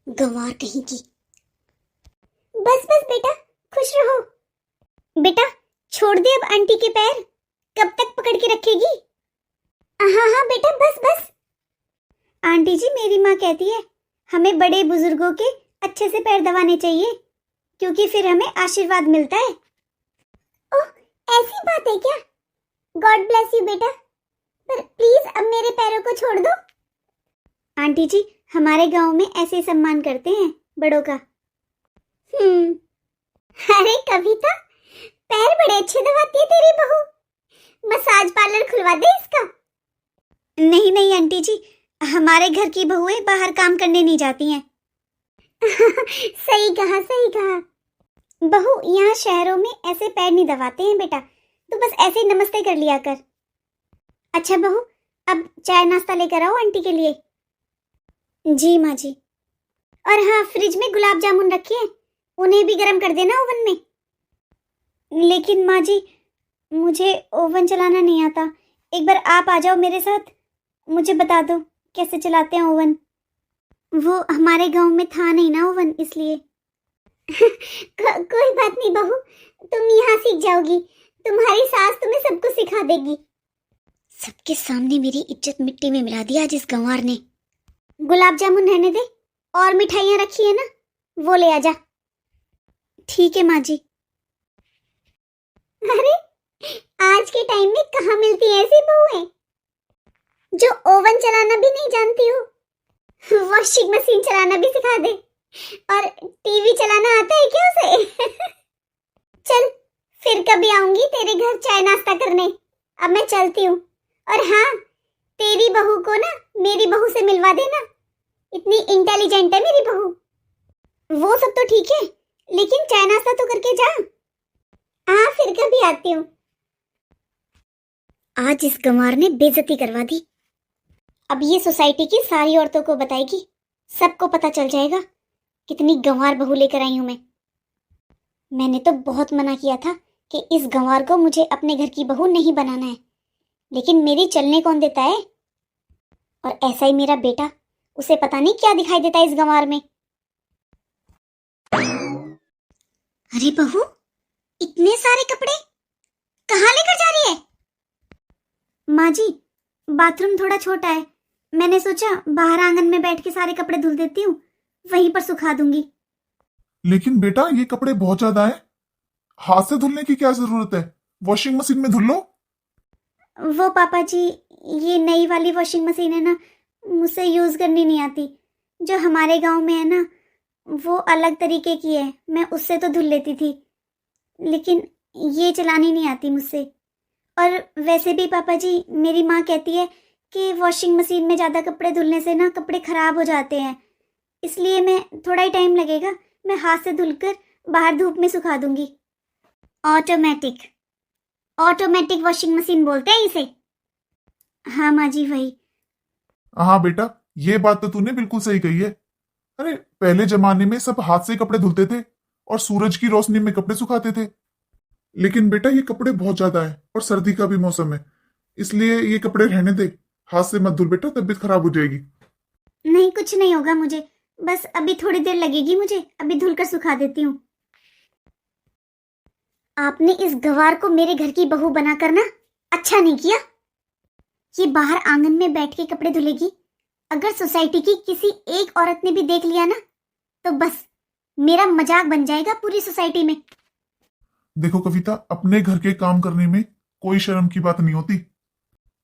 गंवार कहीं की। बस बस बेटा, खुश रहो। बेटा छोड़ दे अब आंटी के पैर, कब तक पकड़ के रखेगी? हाँ हाँ बेटा, बस बस। आंटी जी, मेरी माँ कहती है हमें बड़े बुजुर्गों के अच्छे से पैर दबाने चाहिए, क्योंकि फिर हमें आशीर्वाद मिलता है। ओह, ऐसी बात है क्या? गॉड ब्लेस यू बेटा, पर प्लीज अब मेरे पैरों को छोड़ दो। आंटी जी, हमारे गांव में ऐसे सम्मान करते हैं बड़ों का। अरे कविता, पैर बड़े अच्छे दबाती है तेरी बहू, मसाज पार्लर खुलवा दे इसका। नहीं नहीं आंटी जी, हमारे घर की बहुएं बाहर काम करने नहीं जाती हैं। सही कहा सही कहा। बहू, यहाँ शहरों में ऐसे पैर नहीं दबाते हैं बेटा, तो बस ऐसे ही नमस्ते कर लिया कर। अच्छा बहू, अब चाय नाश्ता लेकर आओ आंटी के लिए। जी माँ जी। और हाँ, फ्रिज में गुलाब जामुन रखे हैं, उन्हें भी गर्म कर देना ओवन में। लेकिन माँ जी, मुझे ओवन चलाना नहीं आता, एक बार आप आ जाओ मेरे साथ, मुझे बता दो कैसे चलाते हैं ओवन। वो हमारे गांव में था नहीं ना ओवन, इसलिए। कोई बात नहीं बहू, तुम यहाँ सीख जाओगी, तुम्हारी सास तुम्हें सब कुछ सिखा देगी। सबके सामने मेरी इज्जत मिट्टी में मिला दिया आज इस गंवार ने। गुलाब जामुन रहने दे, और मिठाइयाँ रखी है ना, वो ले आजा। ठीक है माँ जी। अरे आज के टाइम में कहाँ मिलती है ऐसी बहुएं जो ओवन चलाना भी नहीं जानती हो, वॉशिंग मशीन चलाना भी सिखा दे, और टीवी चलाना आता है क्या उसे? चल फिर कभी आऊंगी तेरे घर चाय नाश्ता करने, अब मैं चलती हूँ। और हाँ, तेरी बहू को ना मेरी बहू से मिलवा देना, इतनी इंटेलिजेंट है मेरी बहू। वो सब तो ठीक है, लेकिन चाय नाश्ता तो करके जा। हाँ फिर कभी आती हूँ। आज इस गंवार ने बेइज्जती करवा दी, अब ये सोसाइटी की सारी औरतों को बताएगी, सबको पता चल जाएगा कितनी गंवार बहू लेकर आई हूं मैं। मैंने तो बहुत मना किया था कि इस गंवार को मुझे अपने घर की बहू नहीं बनाना है, लेकिन मेरी चलने कौन देता है? और ऐसा ही मेरा बेटा, उसे पता नहीं क्या दिखाई देता है इस गंवार में। अरे बहू, इतने सारे कपड़े कहाँ लेकर जा रही है? माँ जी, बाथरूम थोड़ा छोटा है, मैंने सोचा बाहर आंगन में बैठ के सारे कपड़े धुल देती हूँ, वहीं पर सुखा दूंगी। लेकिन बेटा ये कपड़े बहुत ज्यादा हैं, हाथ से धुलने की क्या जरूरत है, वॉशिंग मशीन में धुल लो। वो पापा जी, ये नई वाली वॉशिंग मशीन है ना, मुझसे यूज करनी नहीं आती। जो हमारे गांव में है ना, वो अलग तरीके की है, मैं उससे तो धुल लेती थी, लेकिन ये चलानी नहीं आती मुझसे। और वैसे भी पापा जी, मेरी माँ कहती है कि वॉशिंग मशीन में ज़्यादा कपड़े धुलने से ना कपड़े ख़राब हो जाते हैं, इसलिए मैं थोड़ा ही टाइम लगेगा, मैं हाथ से धुलकर बाहर धूप में सुखा दूंगी। ऑटोमेटिक ऑटोमेटिक वॉशिंग मशीन बोलते हैं इसे। हाँ माँ जी, वही। हाँ बेटा, ये बात तो तूने बिल्कुल सही कही है। अरे पहले जमाने में सब हाथ से कपड़े धुलते थे और सूरज की रोशनी में कपड़े सुखाते थे, लेकिन बेटा ये कपड़े बहुत ज्यादा है और सर्दी का भी मौसम है, इसलिए ये कपड़े रहने दे, हाथ से मत धुल बेटा, तबीयत खराब हो जाएगी। नहीं, कुछ नहीं होगा मुझे, बस अभी थोड़ी देर लगेगी मुझे, अभी धुलकर सुखा देती हूँ। आपने इस गवार को मेरे घर की बहू बनाकर ना अच्छा नहीं किया। ये बाहर आंगन में बैठ के कपड़े धुलेगी, अगर सोसाइटी की किसी एक औरत ने भी देख लिया ना, तो बस मेरा मजाक बन जाएगा पूरी सोसाइटी में। देखो कविता, अपने घर के काम करने में कोई शर्म की बात नहीं होती,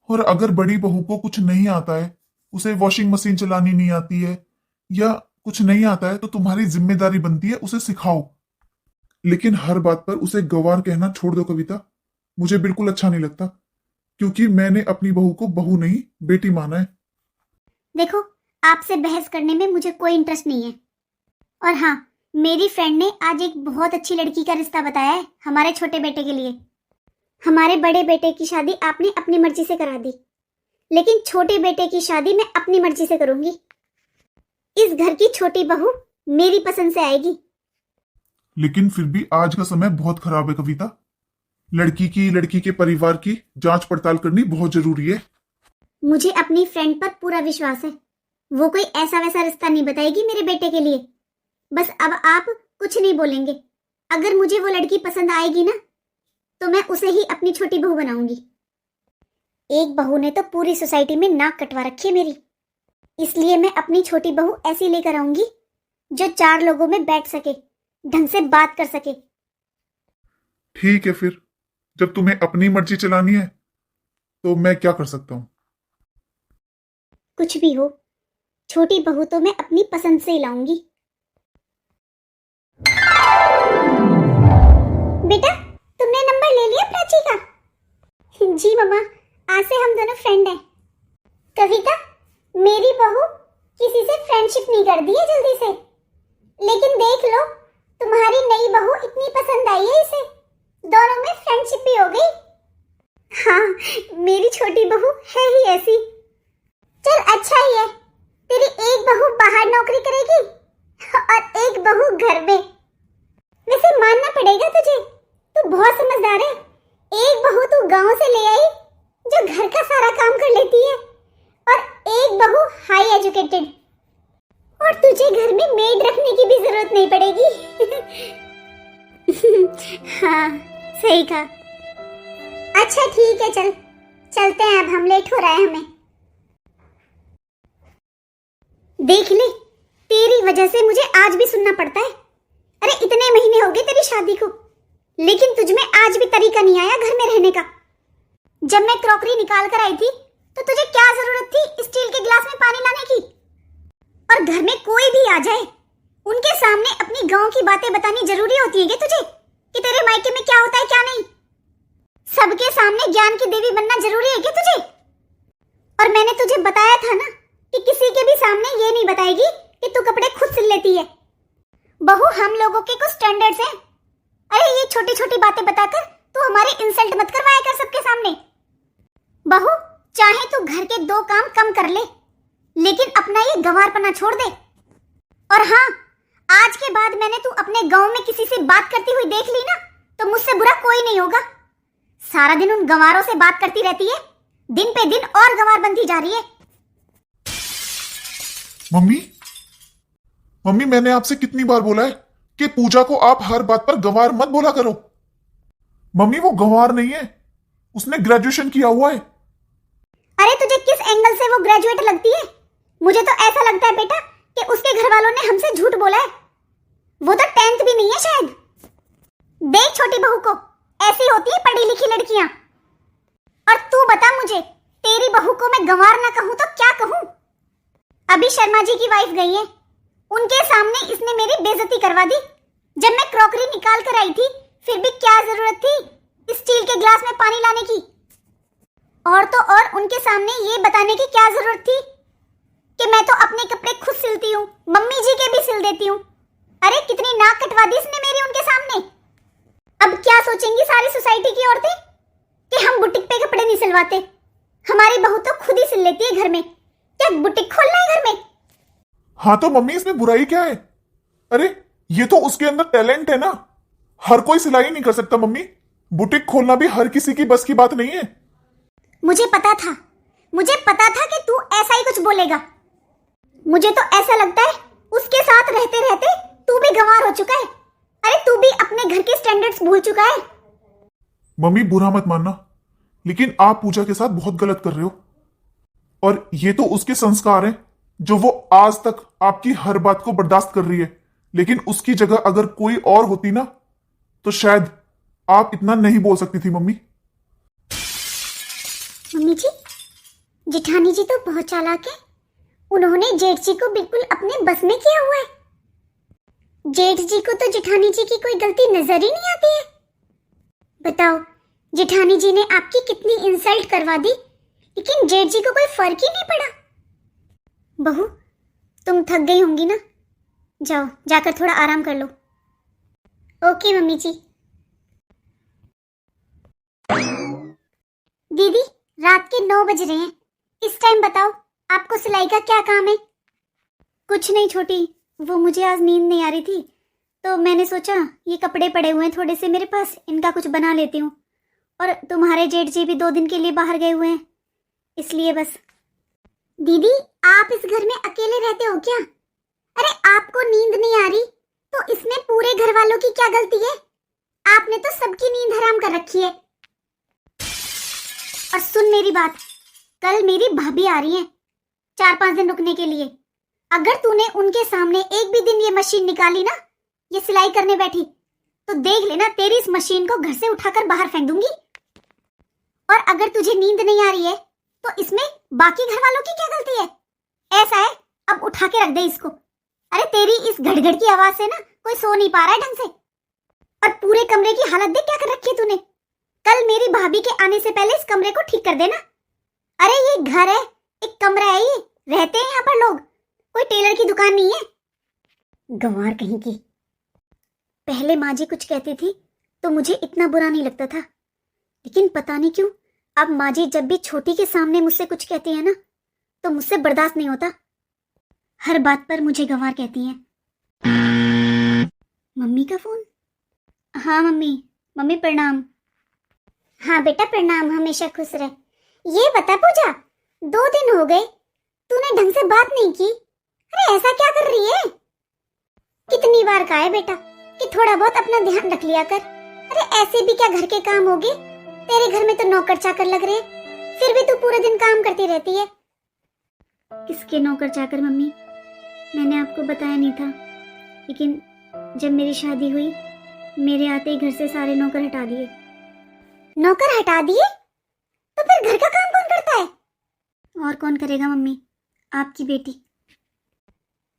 और अगर बड़ी बहू को कुछ नहीं आता है, उसे वॉशिंग मशीन चलानी नहीं आती है या कुछ नहीं आता है, तो तुम्हारी जिम्मेदारी बनती है उसे सिखाओ। लेकिन हर बात पर उसे गवार कहना छोड़ दो कविता, मुझे बिल्कुल अच्छा नहीं लगता, क्योंकि मैंने अपनी बहू को बहू नहीं बेटी माना है। देखो, आपसे बहस करने में मुझे कोई इंटरेस्ट नहीं है। और हाँ, मेरी फ्रेंड ने आज एक बहुत अच्छी लड़की का रिश्ता बताया है हमारे छोटे बेटे के लिए। हमारे बड़े बेटे की शादी आपने अपनी मर्जी से करा दी, लेकिन छोटे बेटे की शादी मैं अपनी मर्जी से करूंगी। इस घर की छोटी बहू मेरी पसंद से आएगी। लेकिन फिर भी आज का समय बहुत खराब है कविता, लड़की के परिवार की जांच पड़ताल करनी बहुत जरूरी है। मुझे अपनी फ्रेंड पर पूरा विश्वास है, वो कोई ऐसा वैसा रिश्ता नहीं बताएगी मेरे बेटे के लिए। बस अब आप कुछ नहीं बोलेंगे। अगर मुझे वो लड़की पसंद आएगी ना तो मैं उसे ही अपनी छोटी बहू बनाऊंगी। एक बहू ने तो पूरी सोसाइटी में नाक कटवा रखी है मेरी, इसलिए मैं अपनी छोटी बहू ऐसी लेकर आऊंगी जो 4 लोगों में बैठ सके, ढंग से बात कर सके। ठीक है, फिर जब तुम्हें अपनी मर्जी चलानी है तो मैं क्या कर सकता हूं? कुछ भी हो, छोटी बहू तो मैं अपनी पसंद से ही लाऊंगी। बेटा, तुमने नंबर ले लिया प्राची का? जी मम्मा, आज से हम दोनों फ्रेंड हैं। कविता, मेरी बहू किसी से फ्रेंडशिप नहीं कर दी है जल्दी से, लेकिन देख लो तुम्हारी नई बहू इतनी पसंद आई है इसे, दोनों में फ्रेंडशिप भी हो गई। हाँ, मेरी छोटी बहू है ही ऐसी। चल अच्छा ही है, तेरी एक बहू बाहर नौकरी करेगी और एक बहू घर में। वैसे मानना पड़ेगा तुझे, तू बहुत समझदार है। एक बहू तू गांव से ले आई जो घर का सारा काम कर लेती है, और एक बहू हाई एजुकेटेड, और तुझे घर में मेड रखने की भी जरूरत नहीं पड़ेगी। हाँ, सही कहा। अच्छा ठीक है, चलते हैं, अब हम लेट हो रहा है हमें। देख ले, तेरी वजह से मुझे आज भी सुनना पड़ता है। अरे इतने महीने हो गए तेरी शादी को, लेकिन तुझ में आज भी तरीका नहीं आया घर में रहने का। जब मैं क्रॉकरी निकाल कर आई थी तो तुझे क्या जरूरत थी स्टील के गिलास में पानी लाने की? और घर में कोई भी आ जाए, उनके सामने अपनी गांव की बातें बतानी जरूरी होती है क्या तुझे, कि तेरे मायके में क्या होता है क्या नहीं? सबके सामने ज्ञान की देवी बनना जरूरी है क्या तुझे? और मैंने तुझे बताया था ना कि किसी के भी सामने ये नहीं बताएगी कि तू कपड़े खुद सिल लेती है। बहू, हम लोगों के कुछ स्टैंडर्ड्स हैं। अरे ये छोटी छोटी बातें बताकर तू हमारी इंसल्ट मत करवाया कर सबके सामने। बहू, चाहे तू घर के 2 काम कम कर ले, लेकिन अपना ये गंवारपना छोड़ दे। और हाँ, आज के बाद मैंने तू अपने गांव में किसी से बात करती हुई देख ली ना तो मुझसे बुरा कोई नहीं होगा। सारा दिन उन गंवारों से बात करती रहती है, दिन पे दिन और गंवार बनती जा रही है। मम्मी, मैंने आपसे कितनी बार बोला है कि पूजा को आप हर बात पर गंवार मत बोला करो। मम्मी, वो गंवार नहीं है, उसने ग्रेजुएशन किया हुआ है। अरे तुझे किस एंगल से वो ग्रेजुएट लगती है? मुझे तो ऐसा लगता है बेटा कि उसके घर वालों ने हमसे झूठ बोला है। वो तो 10th भी नहीं है शायद। देख छोटी बहू को, ऐसी होती है पढ़ी लिखी लड़कियां। और तू बता मुझे, तेरी बहू को मैं गंवार ना कहूं तो क्या कहूं? अभी शर्मा जी की वाइफ गई है, उनके सामने इसने मेरी बेइज्जती करवा दी। जब मैं क्रॉकरी निकाल कर आई थी फिर भी क्या जरूरत थी स्टील के ग्लास में पानी लाने की? और तो और उनके सामने ये बताने की क्या जरूरत थी कि मैं तो अपने कपड़े खुद सिलती हूँ, मम्मी जी के भी सिल देती हूँ। अरे कितनी नाक कटवा दी इसने मेरी उनके सामने। अब क्या सोचेंगी सारी सोसाइटी की औरतें कि हम बुटीक पे कपड़े नहीं सिलवाते? हमारी बहू तो खुद ही सिल लेती है घर में, क्या बुटीक खोलना है घर में? हाँ तो मम्मी, इसमें बुराई क्या है? अरे ये तो उसके अंदर टैलेंट है ना, हर कोई सिलाई नहीं कर सकता मम्मी। बुटीक खोलना भी हर किसी की बस की बात नहीं है। मुझे पता था कि तू ऐसा ही कुछ बोलेगा। मुझे तो ऐसा लगता है उसके साथ रहते रहते तू भी गंवार हो चुका है। अरे तू भी अपने घर के स्टैंडर्ड्स भूल चुका है। मम्मी, बुरा मत मानना, लेकिन आप पूजा के साथ बहुत गलत कर रहे हो। और ये तो उसके संस्कार हैं जो वो आज तक आपकी हर बात को बर्दाश्त कर रही है। लेकिन उसकी जगह अगर कोई और होती ना तो शायद आप इतना नहीं बोल सकती थी मम्मी। मम्मी जी, जेठानी जी तो बहुत चालाक है। उन्होंने जेठ जी को बिल्कुल अपने बस में किया हुआ है। जेठ जी को तो जेठानी जी की कोई गलती नजर ही नहीं आती है। बताओ, जेठानी जी ने आपकी कितनी इंसल्ट करवा दी, लेकिन जेठ जी को कोई फर्क ही नहीं पड़ा। बहू, तुम थक गई होंगी ना, जाओ जाकर थोड़ा आराम कर लो। ओके मम्मी जी। दीदी, रात के 9 बज रहे हैं, इस टाइम बताओ आपको सिलाई का क्या काम है? कुछ नहीं छोटी, वो मुझे आज नींद नहीं आ रही थी तो मैंने सोचा ये कपड़े पड़े हुए हैं थोड़े से मेरे पास, इनका कुछ बना लेती हूँ। और तुम्हारे जेठ जी भी 2 दिन के लिए बाहर गए हुए हैं, इसलिए बस। दीदी, आप इस घर में अकेले रहते हो क्या? अरे आपको नींद नहीं आ रही तो इसमें पूरे घर वालों की क्या गलती है? आपने तो सबकी नींद हराम कर रखी है। और सुन मेरी बात, कल मेरी भाभी आ रही है 4-5 दिन रुकने के लिए। अगर तूने उनके सामने एक भी दिन ये मशीन निकाली ना, ये सिलाई करने बैठी, तो देख लेना तेरी इस मशीन को घर से उठाकर बाहर फेंक दूंगी। और अगर तुझे नींद नहीं आ रही है तो इसमें बाकी घर वालों की क्या गलती है? ऐसा है, अब उठा के रख दे इसको। अरे तेरी इस घड़घड़ की आवाज से ना कोई सो नहीं पा रहा है ढंग से। और पूरे कमरे की हालत देख क्या कर रखी है तूने। कल मेरी भाभी के आने से पहले इस कमरे को ठीक कर देना। अरे ये घर है, एक कमरा है, ये रहते हैं यहाँ पर लोग, कोई टेलर की दुकान नहीं है। गंवार कहीं की। पहले माँ जी कुछ कहती थी तो मुझे इतना बुरा नहीं लगता था, लेकिन पता नहीं क्यों अब माँ जी जब भी छोटी के सामने मुझसे कुछ कहती है ना तो मुझसे बर्दाश्त नहीं होता। हर बात पर मुझे गंवार कहती हैं। मम्मी का फोन? हाँ मम्मी। मम्मी प्रणाम। हाँ बेटा प्रणाम, हमेशा खुश रह। ये बता पूजा, 2 दिन हो गए तूने ढंग से बात नहीं की। अरे ऐसा क्या कर रही है? कितनी बार कहा है बेटा कि थोड़ा बहुत अपना ध्यान रख लिया कर। अरे ऐसे भी क्या घर के काम होगे? तेरे घर में तो नौकर चाकर लग रहे, फिर भी तू पूरे दिन काम करती रहती है। किसके नौकर चाकर मम्मी? मैंने आपको बताया नहीं था, लेकिन जब मेरी शादी हुई मेरे आते ही घर से सारे नौकर हटा दिए। नौकर हटा दिए? तो फिर घर का काम कौन करता है? और कौन करेगा मम्मी, आपकी बेटी।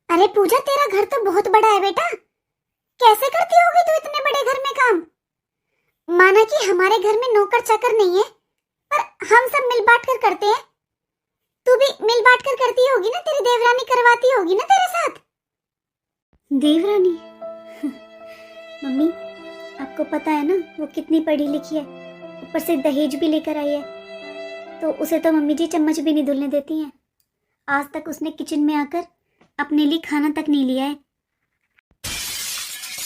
अरे पूजा, तेरा घर तो बहुत बड़ा है बेटा, कैसे करती होगी तू इतने बड़े घर में काम? माना कि हमारे घर में नौकर चाकर नहीं है, पर हम सब मिल बांट कर करते हैं। तू भी मिल बांट कर करती होगी ना, तेरी देवरानी करवाती होगी ना तेरे साथ। देवरानी? मम्मी आपको पता है ना वो कितनी पढ़ी लिखी है, ऊपर से दहेज भी लेकर आई है, तो उसे तो मम्मी जी चम्मच भी नहीं धुलने देती हैं। आज तक उसने किचन में आकर अपने लिए खाना तक नहीं लिया है।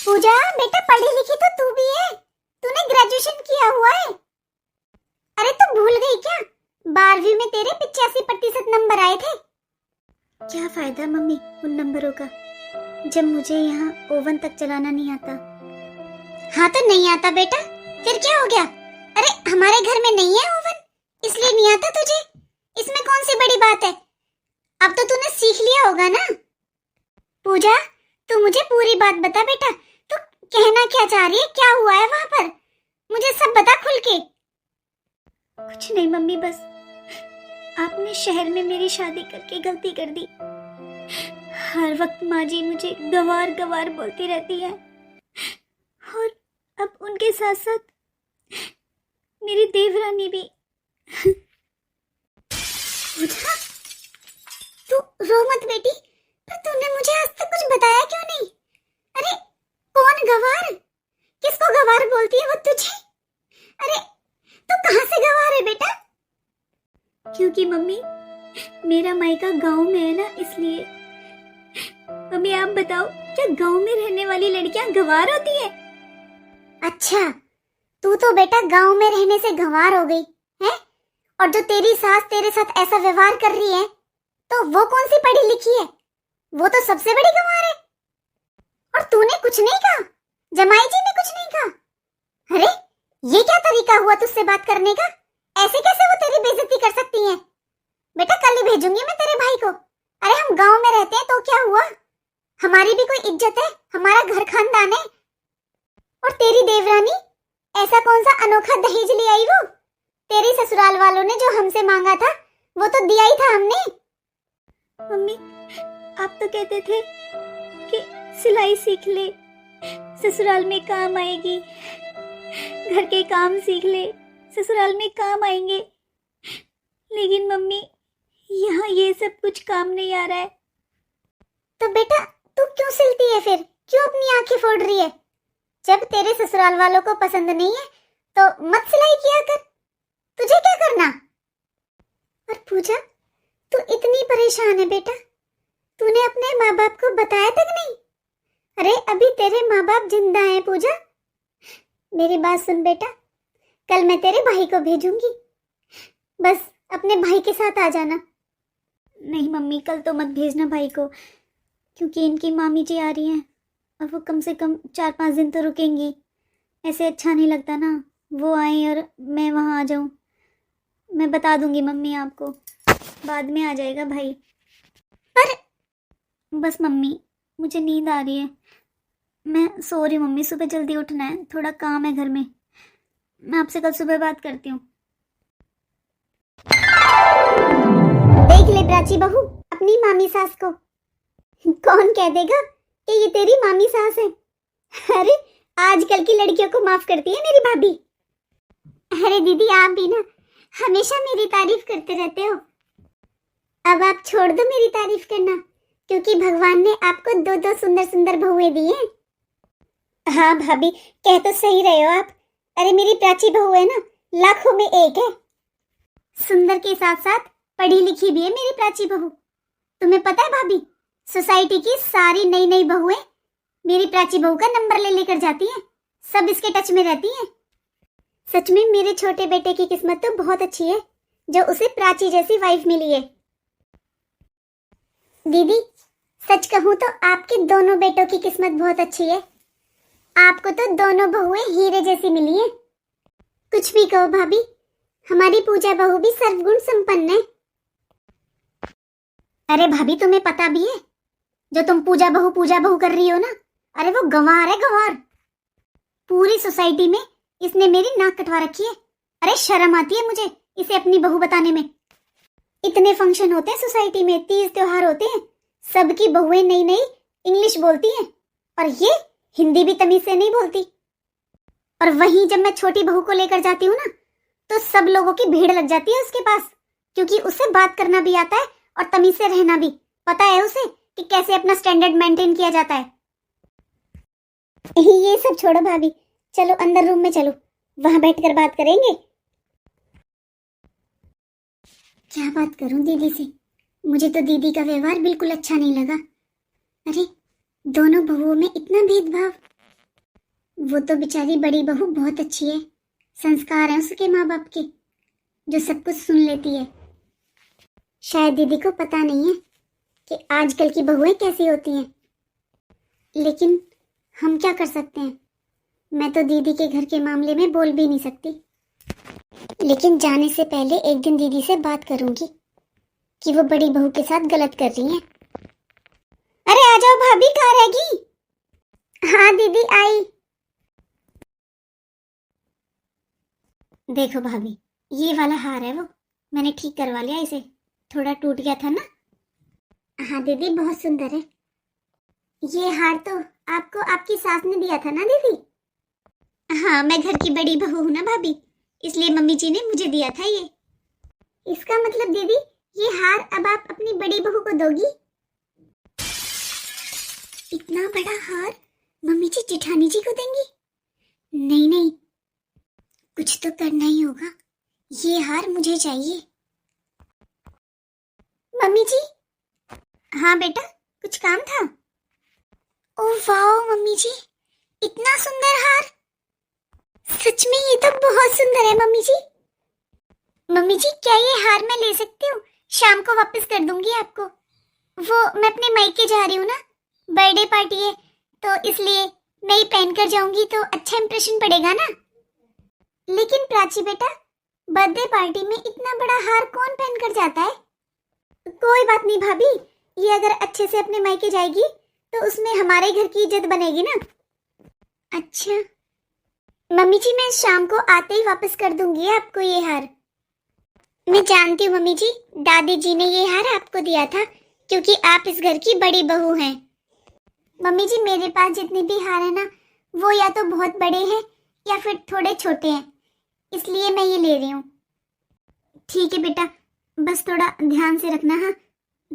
पूजा बेटा, पढ़ी लिखी तो तू भी है, तूने ग्रेजुएशन किया हुआ है। अरे तू भूल गई क्या, 12वीं में तेरे 85% नंबर आए थे। क्या फायदा मम्मी उन नंबरों का, जब मुझे यहाँ ओवन तक चलाना नहीं आता। हाँ तो नहीं आता बेटा, फिर क्या हो गया? अरे हमारे घर में नहीं है ओवन, इसलिए नहीं आता तुझे, इसमें कौन सी बड़ी बात है? अब तो तूने सीख लिया होगा ना। पूजा तू मुझे पूरी बात बता बेटा, तू कहना क्या चाह रही है, क्या हुआ है वहां पर, मुझे सब बता खुल के। कुछ नहीं मम्मी, बस आपने शहर में मेरी शादी करके गलती कर दी। हर वक्त माँ जी मुझे गवार गवार बोलती रहती है, और अब उनके साथ साथ मेरी देवरानी भी। तू रो मत बेटी, पर तूने मुझे आज तक कुछ बताया क्यों नहीं? अरे कौन गवार, किसको गवार बोलती है वो तुझे? अरे तू कहाँ से गवार है बेटा? क्योंकि मम्मी मेरा मायका गांव में है ना, इसलिए। मम्मी आप बताओ, क्या गांव में रहने वाली लड़कियां गवार होती है? अच्छा, तू तो बेटा गांव में रहने से गंवार हो गई है, और जो तेरी सास तेरे साथ ऐसा व्यवहार कर रही है तो वो कौन सी पढ़ी लिखी है? वो तो सबसे बड़ी गंवार है। और तूने कुछ नहीं कहा, जमाई जी ने कुछ नहीं कहा? अरे ये क्या तरीका हुआ तुझसे बात करने का? ऐसे कैसे वो तेरी बेइज्जती कर सकती हैं? बेटा कल ही भेजूंगी मैं तेरे भाई को। अरे हम गांव में रहते हैं तो क्या हुआ, हमारी भी कोई इज्जत है, हमारा घर खानदान है। और तेरी देवरानी ऐसा कौन सा अनोखा दहेज ले आई वो? तेरी ससुराल वालों ने जो हमसे मांगा था वो तो दिया ही था हमने। मम्मी आप तो कहते थे कि सिलाई सीख ले, ससुराल में काम आएगी, घर के काम सीख ले, ससुराल में काम आएंगे। लेकिन मम्मी यहाँ ये सब कुछ काम नहीं आ रहा है। तो बेटा तू क्यों सिलती है फिर, क्यों अपनी आंखें फोड़ रही है? जब तेरे ससुराल वालों को पसंद नहीं है तो मत सिलाई किया कर, तुझे क्या करना? और पूजा तू इतनी परेशान है बेटा, तूने अपने माँ बाप को बताया तक नहीं? अरे अभी तेरे माँ बाप जिंदा हैं पूजा। मेरी बात सुन बेटा, कल मैं तेरे भाई को भेजूंगी, बस अपने भाई के साथ आ जाना। नहीं मम्मी, कल तो मत भेजना भाई को, क्योंकि इनकी मामी जी आ रही हैं और वो कम से कम 4-5 दिन तो रुकेंगी। ऐसे अच्छा नहीं लगता ना, वो आए और मैं वहाँ आ जाऊँ। मैं बता दूंगी मम्मी आपको, बाद में आ जाएगा भाई। पर बस मम्मी, मुझे नींद आ रही है, मैं सो रही हूँ मम्मी। सुबह जल्दी उठना है, थोड़ा काम है घर में। मैं आपसे कल सुबह बात करती हूँ। देख ले प्राची बहू अपनी मामी सास को। कौन कह देगा कि ये तेरी मामी सास है? अरे आजकल की लड़कियों को माफ करती है मेरी भाभी। अरे दीदी, आप भी ना हमेशा मेरी तारीफ करते रहते हो। अब आप छोड़ दो मेरी तारीफ करना, क्योंकि भगवान ने आपको 2-2 सुंदर सुंदर बहुएं दी हैं। हाँ भाभी, कह तो सही रहे हो आप। अरे मेरी प्राची बहू है ना, लाखों में एक है। सुंदर के साथ साथ पढ़ी लिखी भी है मेरी प्राची बहू। तुम्हें पता है भाभी, सोसाइटी की सारी नई नई बहुएं मेरी प्राची बहू का नंबर ले लेकर जाती हैं। सब इसके टच में रहती हैं। सच में मेरे छोटे बेटे की किस्मत तो बहुत अच्छी है, जो उसे प्राची जैसी वाइफ मिली है। दीदी सच कहूँ तो आपके दोनों बेटों की किस्मत बहुत अच्छी है। आपको तो दोनों बहुएं हीरे जैसी मिली हैं। कुछ भी कहो भाभी, हमारी पूजा बहू भी सर्वगुण संपन्न है। अरे भाभी, तुम्हें पता भी है जो तुम पूजा बहू कर रही हो ना, अरे वो गंवार है, गंवार। पूरी सोसाइटी में इसने मेरी नाक कटवा रखी है। अरे शर्म आती है मुझे इसे अपनी बहू बताने में। इतने फंक्शन होते हैं सोसाइटी में, तीज त्योहार होते हैं, सबकी बहुएं नई नई इंग्लिश बोलती हैं और ये हिंदी भी तमीज से नहीं बोलती। और वहीं जब मैं छोटी बहू को लेकर जाती हूँ ना, तो सब लोगों की भीड़ लग जाती है उसके पास, क्योंकि उसे बात करना भी आता है और तमीज से रहना भी पता है उसे कि कैसे अपना स्टैंडर्ड मेंटेन किया जाता है। ये सब छोड़ो भाभी, चलो अंदर रूम में चलो, वहां बैठकर बात करेंगे। क्या बात करूं दीदी से? मुझे तो दीदी का व्यवहार बिल्कुल अच्छा नहीं लगा। अरे दोनों बहुओं में इतना भेदभाव। वो तो बेचारी बड़ी बहू बहुत अच्छी है, संस्कार है उसके माँ बाप के, जो सब कुछ सुन लेती है। शायद दीदी को पता नहीं है कि आजकल की बहुएं कैसी होती हैं, लेकिन हम क्या कर सकते हैं। मैं तो दीदी के घर के मामले में बोल भी नहीं सकती, लेकिन जाने से पहले एक दिन दीदी से बात करूंगी कि वो बड़ी बहू के साथ गलत कर रही हैं। अरे आ जाओ भाभी, कहाँ रहेगी? हाँ दीदी आई। देखो भाभी, ये वाला हार है वो, मैंने ठीक करवा लिया इसे, थोड़ा टूट गया था ना। हाँ दीदी, बहुत सुंदर है। ये हार तो आपको आपकी सास ने दिया था ना दीदी? हाँ, मैं घर की बड़ी बहू हूँ ना भाभी, इसलिए मम्मी जी ने मुझे दिया था ये। इसका मतलब दीदी, ये हार अब आप अपनी बड़ी बहू को दोगी? इतना बड़ा हार मम्मी जी जेठानी जी को देंगी? नहीं नहीं, कुछ तो करना ही होगा, ये हार मुझे चाहिए। मम्मी जी। हाँ बेटा, कुछ काम था? ओह वाह मम्मी जी, इतना सुंदर हार। सच में ये तो बहुत सुंदर है मम्मी जी। मम्मी जी, क्या ये हार मैं ले सकती हूँ? शाम को वापस कर दूंगी आपको। वो मैं अपने मायके जा रही हूँ ना, बर्थडे पार्टी है, तो इसलिए मैं ही पहन कर जाऊंगी तो अच्छा इंप्रेशन पड़ेगा ना। लेकिन प्राची बेटा, बर्थडे पार्टी में इतना बड़ा हार कौन पहन कर जाता है? कोई बात नहीं भाभी, ये अगर अच्छे से अपने मायके जाएगी तो उसमें हमारे घर की इज्जत बनेगी ना। अच्छा मम्मी जी, मैं शाम को आते ही वापस कर दूंगी आपको ये हार। मैं जानती हूँ मम्मी जी, दादी जी ने ये हार आपको दिया था क्योंकि आप इस घर की बड़ी बहू हैं। मम्मी जी, मेरे पास जितने भी हार है ना, वो या तो बहुत बड़े हैं या फिर थोड़े छोटे हैं, इसलिए मैं ये ले रही हूँ। ठीक है बेटा, बस थोड़ा ध्यान से रखना, हाँ,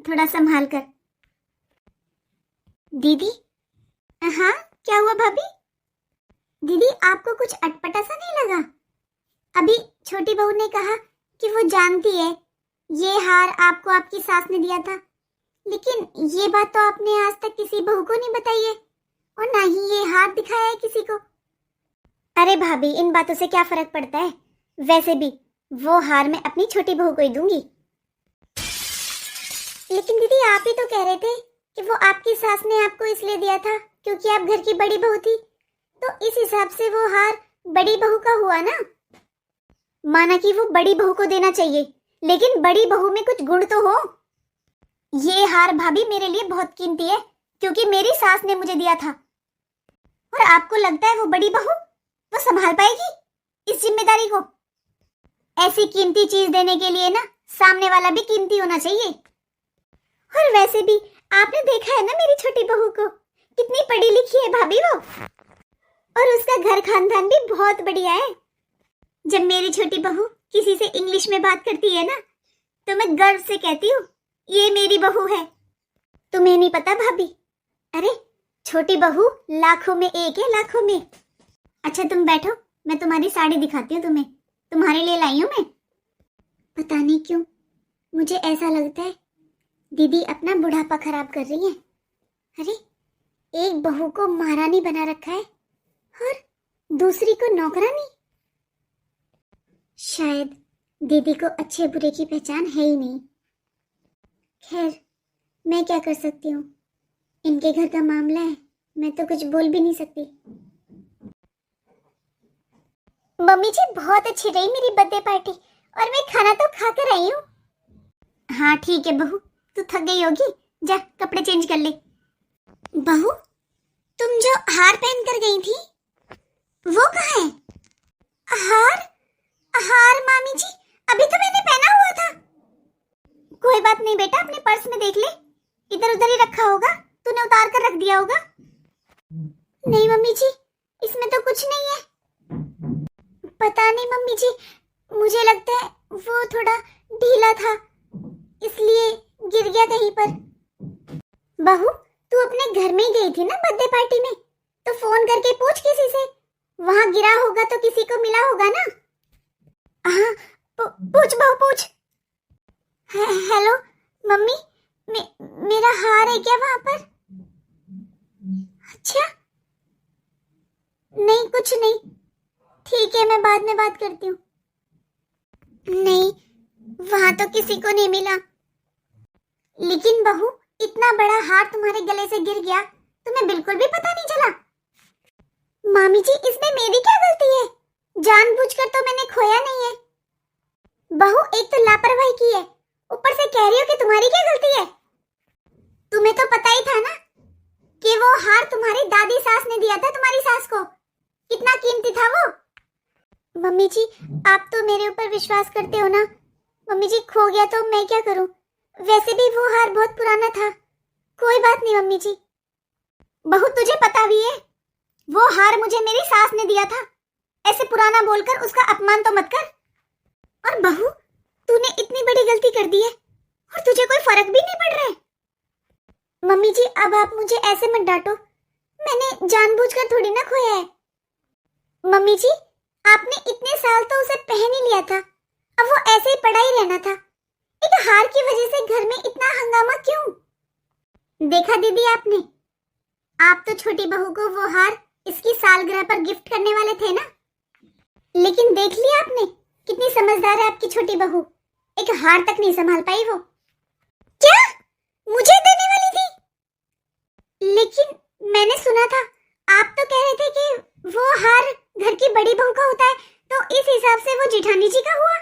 थोड़ा संभाल कर। दीदी। हाँ क्या हुआ भाभी? दीदी, आपको कुछ अटपटा सा नहीं लगा? अभी छोटी बहू ने कहा कि वो जानती है ये हार आपको आपकी सास ने दिया था, लेकिन ये बात तो आपने आज तक किसी बहू को नहीं बताई है और ना ही ये हार दिखाया है किसी को। अरे भाभी, इन बातों से क्या फर्क पड़ता है? वैसे भी वो हार मैं अपनी छोटी बहू को ही दूंगी। लेकिन दीदी आप ही तो कह रहे थे कि वो आपकी सास ने आपको इसलिए दिया था क्योंकि आप घर की बड़ी बहू थी, तो इस हिसाब से वो हार बड़ी बहू का हुआ ना। माना कि वो बड़ी बहू को देना चाहिए, लेकिन बड़ी बहू में कुछ गुण तो हो। ये हार भाभी मेरे लिए बहुत कीमती है क्योंकि मेरी सास ने मुझे दिया था। और आपको लगता है वो बड़ी बहू वो संभाल पाएगी इस जिम्मेदारी को? ऐसी कीमती चीज देने के लिए ना सामने वाला भी कीमती होना चाहिए। और वैसे भी आपने देखा है ना मेरी छोटी बहू को, कितनी पढ़ी लिखी है भाभी वो, और उसका घर खानदान भी बहुत बढ़िया है। जब मेरी छोटी बहू किसी से इंग्लिश में बात करती है ना, तो मैं गर्व से कहती हूँ ये मेरी बहू है। तुम्हें नहीं पता भाभी, अरे छोटी बहू लाखों में एक है, लाखों में। अच्छा तुम बैठो, मैं तुम्हारी साड़ी दिखाती हूँ तुम्हें, तुम्हारे लिए लाई हूँ मैं। पता नहीं क्यों मुझे ऐसा लगता है दीदी अपना बुढ़ापा खराब कर रही है। अरे एक बहू को महारानी बना रखा है और दूसरी को नौकरानी। शायद दीदी को अच्छे बुरे की पहचान है ही नहीं। खैर मैं क्या कर सकती हूँ, इनके घर का मामला है, मैं तो कुछ बोल भी नहीं सकती। मम्मी जी बहुत अच्छी रही मेरी बर्थडे पार्टी, और मैं खाना तो खा कर आई हूँ। हाँ ठीक है बहू, तू थक गई होगी, जा कपड़े चेंज कर ले। बहू तुम जो हार पहन कर गई थी वो कहाँ है? हार? हार मामी जी अभी तो मैंने पहना हुआ था। कोई बात नहीं बेटा, अपने पर्स में देख ले, इधर उधर ही रखा होगा, तूने उतार कर रख दिया होगा। नहीं मम्मी जी इसमें तो कुछ नहीं है। पता नहीं मम्मी जी, मुझे लगता है वो थोड़ा ढीला था इसलिए गिर गया कहीं पर। बहू तू अपने घर में ही गई थी ना बर्थडे पार्टी में, तो फोन करके पूछ किसी से, वहां गिरा होगा तो किसी को मिला होगा ना। हाँ पूछ बहू पूछ। हेलो मम्मी, मेरा हार है क्या वहां पर? अच्छा नहीं कुछ नहीं, ठीक है मैं बाद में बात करती हूँ। नहीं वहां तो किसी को नहीं मिला। लेकिन बहू इतना बड़ा हार तुम्हारे गले से गिर गया, तुम्हें बिल्कुल भी पता नहीं चला? मामी जी इसमें मेरी क्या गलती है, जानबूझकर तो मैंने खोया नहीं है। बहू एक तो लापरवाही की है, ऊपर से कह रही हो कि तुम्हारी क्या गलती है। तुम्हें तो पता ही था ना कि वो हार तुम्हारी दादी सास ने दिया था तुम्हारी सास को, कितना कीमती था वो। मम्मी जी आप तो मेरे ऊपर विश्वास करते हो ना। मम्मी जी खो गया तो मैं क्या करूं, वैसे भी वो हार बहुत पुराना था। कोई बात नहीं मम्मी जी। बहू तुझे पता भी है वो हार मुझे मेरी सास ने दिया था, ऐसे पुराना बोलकर उसका अपमान तो मत कर। और बहू तूने इतनी बड़ी गलती कर दी है और तुझे कोई फर्क भी नहीं पड़ रहा है। मम्मी जी अब आप मुझे ऐसे मत डांटो, मैंने जानबूझकर थोड़ी ना खोया है। मम्मी जी आपने इतने साल तो उसे पहन ही लिया था, अब वो ऐसे ही पड़ा ही रहना था। एक हार की वजह से घर में इतना हंगामा क्यों? देखा दीदी आपने, आप तो छोटी बहू को वो हार इसकी सालगिरह पर गिफ्ट करने वाले थे ना, लेकिन देख लिया आपने कितनी समझदार है आपकी छोटी बहू, एक हार तक नहीं संभाल पाई वो। क्या मुझे देने वाली थी? लेकिन मैंने सुना था आप तो कह रहे थे कि वो हार घर की बड़ी बहू का होता है, तो इस हिसाब से वो जेठानी जी का हुआ।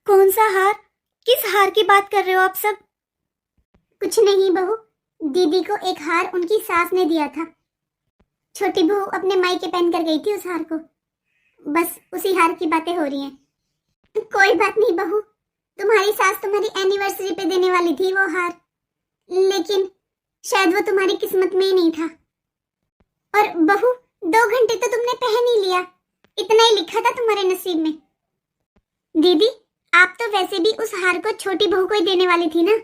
कौन सा हार, किस हार की बात कर रहे हो आप सब? कुछ नहीं बहू, दीदी को एक हार उनकी सास ने दिया था, छोटी बहू अपने मायके पहन कर गई थी उस हार को, बस उसी हार की बातें हो रही हैं। कोई बात नहीं बहू, तुम्हारी सास तुम्हारी एनिवर्सरी पे देने वाली थी वो हार, लेकिन शायद वो तुम्हारी किस्मत में ही नहीं था। और बहू 2 घंटे तो तुमने पहन ही लिया, इतना ही लिखा था तुम्हारे नसीब में। दीदी आप तो वैसे भी उस हार को छोटी बहू को ही देने वाली थी ना,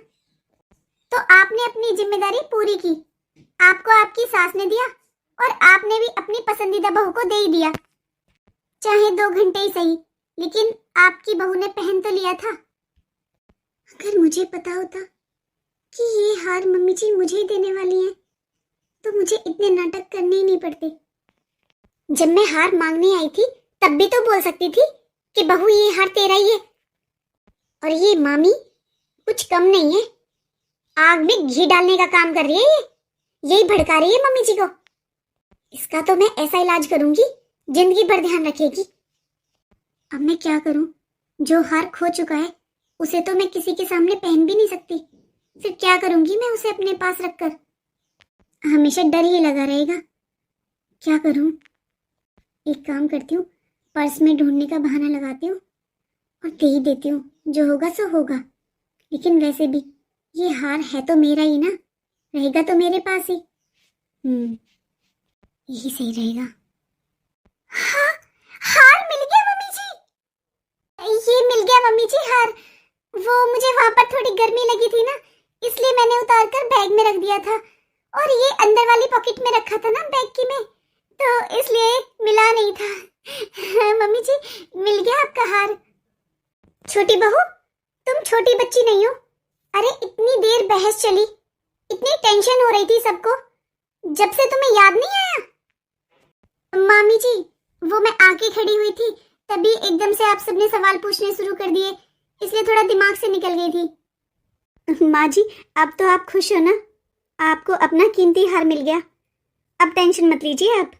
तो आपने अपनी जिम्मेदारी पूरी की। आपको आपकी सास ने दिया और आपने भी अपनी पसंदीदा बहू को दे ही दिया, चाहे 2 घंटे ही सही, लेकिन आपकी बहू ने पहन तो लिया था। अगर मुझे पता होता कि ये हार मम्मी जी मुझे ही देने वाली हैं, तो मुझे इतने नाटक करने ही नहीं पड़ते। जब मैं हार मांगने आई थी तब भी तो बोल सकती थी कि बहू ये हार तेरा ही है। और ये मामी कुछ कम नहीं है। आग में घी डालने का काम कर रही है ये। यही भड़का रही है मम्मी जी को। इसका तो मैं ऐसा इलाज करूंगी, जिंदगी भर ध्यान रखेगी। अब मैं क्या करूं? जो हार खो चुका है उसे तो मैं किसी के सामने पहन भी नहीं सकती। फिर क्या करूंगी मैं उसे अपने पास रखकर? हमेशा डर ही लगा रहेगा। क्या करूं? एक काम करती हूँ, पर्स में ढूंढने का बहाना लगाती हूँ और दे ही देती हूँ। जो होगा सो होगा। लेकिन वैसे भी ये हार है तो मेरा ही ना, रहेगा तो मेरे पास ही। यही सही रहेगा। हाँ, हार मिल गया मम्मी जी। ये मिल गया मम्मी जी हार। वो मुझे वहां पर थोड़ी गर्मी लगी थी ना, इसलिए मैंने उतार कर बैग में रख दिया था। और ये अंदर वाली पॉकेट में रखा था ना बैग की में, तो इसलिए मिला नहीं था। मम्मी जी, मिल गया आपका हार। छोटी बहू, तुम छोटी बच्ची नहीं हो। अरे इतनी देर बहस चली, इतनी टेंशन हो रही थी सबको, जब से तुम्हें याद नहीं आया? मामी जी, वो मैं आके खड़ी हुई थी, तभी एकदम से आप सबने सवाल पूछने शुरू कर दिए, इसलिए थोड़ा दिमाग से निकल गई थी। माँ जी, अब तो आप खुश हो ना? आपको अपना कीमती हार मिल गया। अब टेंशन मत लीजिए आप।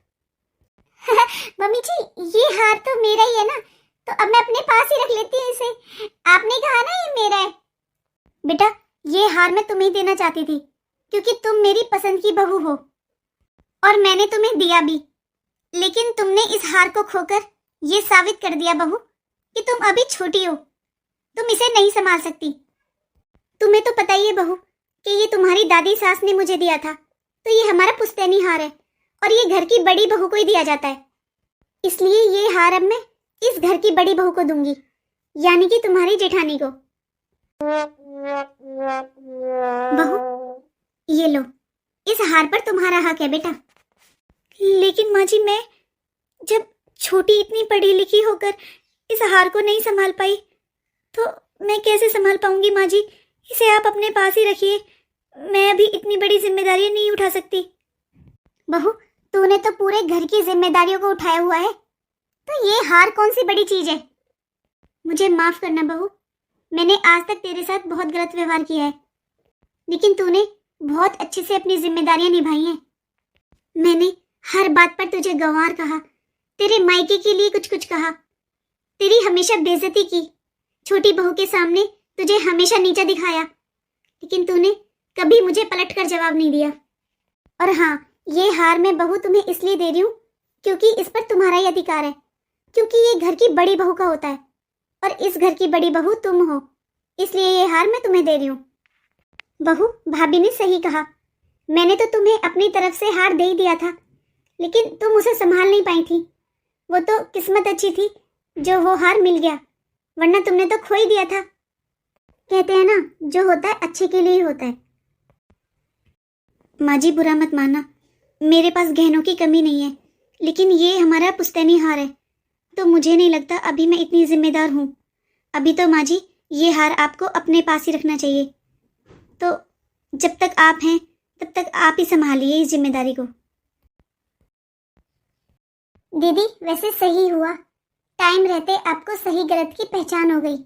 मम्मी जी, ये हार तो मेरा ही है ना, तो अब मैं अपने पास ही रख लेती हूँ इसे। आपने कहा ना ये मेरा है। बेटा, ये हार मैं तुम्हें देना चाहती थी, क्योंकि तुम मेरी पसंद की बहू हो और मैंने तुम्हें दिया भी। लेकिन तुमने इस हार को खोकर ये साबित कर दिया बहू कि तुम अभी छोटी हो, तुम इसे नहीं संभाल सकती। तुम्हें तो पता ही है बहू कि ये तुम्हारी दादी सास ने मुझे दिया था, तो ये हमारा पुश्तैनी हार है और ये घर की बड़ी बहू को ही दिया जाता है। इसलिए ये हार अब मैं इस घर की बड़ी बहू को दूंगी, यानी कि तुम्हारी जेठानी को। बहू, ये लो, इस हार पर तुम्हारा हक है बेटा। लेकिन माँ जी, मैं जब छोटी इतनी पढ़ी लिखी होकर इस हार को नहीं संभाल पाई, तो मैं कैसे संभाल पाऊंगी माँ जी? इसे आप अपने पास ही रखिए, मैं अभी इतनी बड़ी जिम्मेदारी नहीं उठा सकती। बहू, तूने तो पूरे घर की जिम्मेदारियों को उठाया हुआ है, तो ये हार कौन सी बड़ी चीज है? मुझे माफ करना बहू, मैंने आज तक तेरे साथ बहुत गलत व्यवहार किया है, लेकिन तूने बहुत अच्छे से अपनी जिम्मेदारियां निभाई हैं। मैंने हर बात पर तुझे गंवार कहा, तेरे मायके के लिए कुछ कुछ कहा, तेरी हमेशा बेइज्जती की, छोटी बहू के सामने तुझे हमेशा नीचा दिखाया, लेकिन तूने कभी मुझे पलटकर जवाब नहीं दिया। और हाँ, ये हार मैं बहू तुम्हें इसलिए दे रही हूँ क्योंकि इस पर तुम्हारा ही अधिकार है, क्योंकि ये घर की बड़ी बहू का होता है और इस घर की बड़ी बहू तुम हो, इसलिए ये हार मैं तुम्हें दे रही हूँ। बहू, भाभी ने सही कहा, मैंने तो तुम्हें अपनी तरफ से हार दे ही दिया था, लेकिन तुम उसे संभाल नहीं पाई थी। वो तो किस्मत अच्छी थी जो वो हार मिल गया, वरना तुमने तो खो ही दिया था। कहते हैं ना, जो होता है अच्छे के लिए ही होता है। माँ जी, बुरा मत मानना, मेरे पास गहनों की कमी नहीं है, लेकिन ये हमारा पुश्तैनी हार है, तो मुझे नहीं लगता अभी मैं इतनी जिम्मेदार हूँ। अभी तो माँ जी, ये हार आपको अपने पास ही रखना चाहिए। तो जब तक आप हैं तब तक आप ही संभालिए इस जिम्मेदारी को। दीदी, वैसे सही हुआ, टाइम रहते आपको सही गलत की पहचान हो गई।